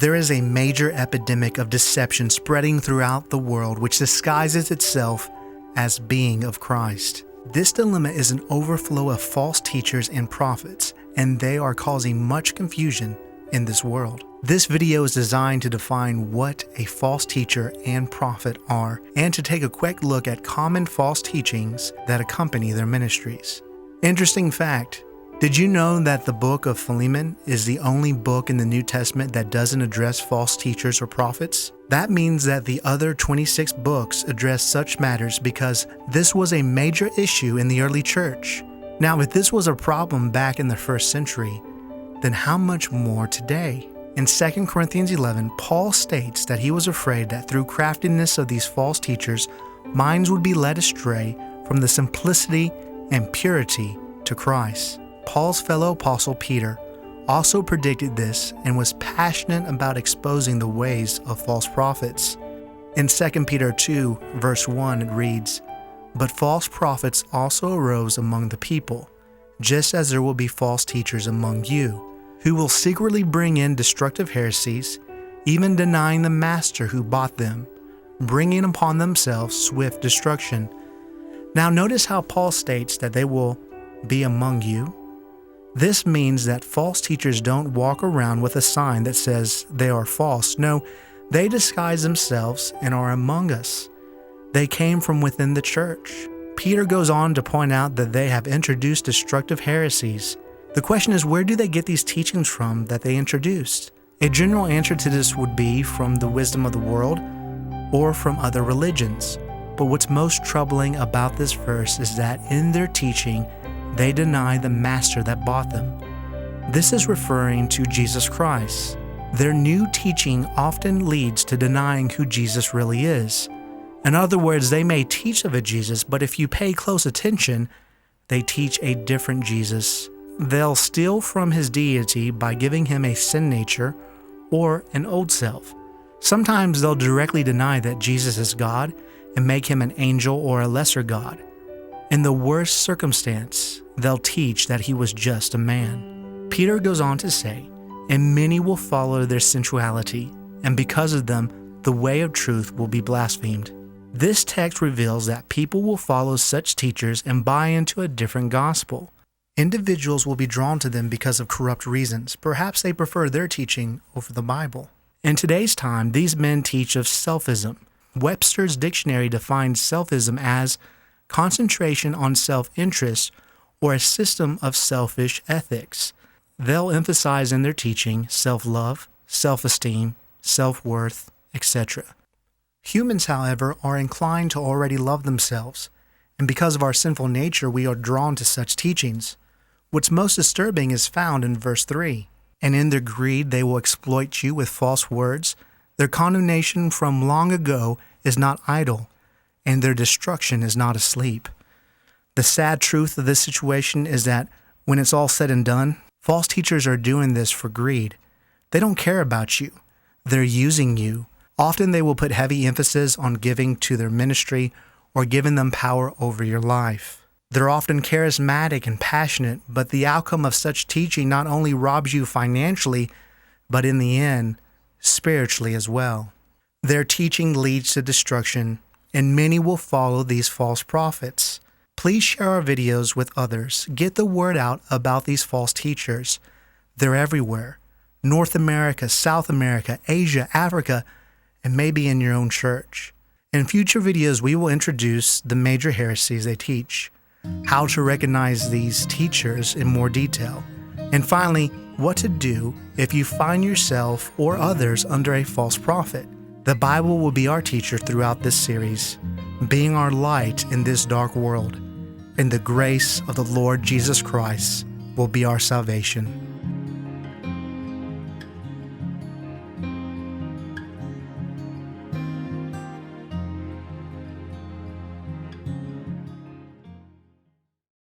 There is a major epidemic of deception spreading throughout the world which disguises itself as being of Christ. This dilemma is an overflow of false teachers and prophets, and they are causing much confusion in this world. This video is designed to define what a false teacher and prophet are, and to take a quick look at common false teachings that accompany their ministries. Interesting fact, did you know that the book of Philemon is the only book in the New Testament that doesn't address false teachers or prophets? That means that the other 26 books address such matters because this was a major issue in the early church. Now, if this was a problem back in the first century, then how much more today? In 2 Corinthians 11, Paul states that he was afraid that through craftiness of these false teachers, minds would be led astray from the simplicity and purity to Christ. Paul's fellow apostle Peter also predicted this and was passionate about exposing the ways of false prophets. In 2 Peter 2, verse 1, it reads, "But false prophets also arose among the people, just as there will be false teachers among you, who will secretly bring in destructive heresies, even denying the master who bought them, bringing upon themselves swift destruction." Now notice how Paul states that they will be among you. This means that false teachers don't walk around with a sign that says they are false. No, they disguise themselves and are among us. They came from within the church. Peter goes on to point out that they have introduced destructive heresies. The question is, where do they get these teachings from that they introduced? A general answer to this would be from the wisdom of the world or from other religions. But what's most troubling about this verse is that in their teaching, they deny the master that bought them. This is referring to Jesus Christ. Their new teaching often leads to denying who Jesus really is. In other words, they may teach of a Jesus, but if you pay close attention, they teach a different Jesus. They'll steal from his deity by giving him a sin nature or an old self. Sometimes they'll directly deny that Jesus is God and make him an angel or a lesser God. In the worst circumstance, they'll teach that he was just a man. Peter goes on to say, "And many will follow their sensuality, and because of them, the way of truth will be blasphemed." This text reveals that people will follow such teachers and buy into a different gospel. Individuals will be drawn to them because of corrupt reasons. Perhaps they prefer their teaching over the Bible. In today's time, these men teach of SelfISM. Webster's dictionary defines SelfISM as concentration on self-interest or a system of selfish ethics. They'll emphasize in their teaching self-love, self-esteem, self-worth, etc. Humans, however, are inclined to already love themselves, and because of our sinful nature, we are drawn to such teachings. What's most disturbing is found in verse 3. "And in their greed they will exploit you with false words. Their condemnation from long ago is not idle, and their destruction is not asleep." The sad truth of this situation is that when it's all said and done, false teachers are doing this for greed. They don't care about you. They're using you. Often they will put heavy emphasis on giving to their ministry or giving them power over your life. They're often charismatic and passionate, but the outcome of such teaching not only robs you financially, but in the end, spiritually as well. Their teaching leads to destruction, and many will follow these false prophets. Please share our videos with others. Get the word out about these false teachers. They're everywhere. North America, South America, Asia, Africa, and maybe in your own church. In future videos, we will introduce the major heresies they teach, how to recognize these teachers in more detail, and finally, what to do if you find yourself or others under a false prophet. The Bible will be our teacher throughout this series, being our light in this dark world, and the grace of the Lord Jesus Christ will be our salvation.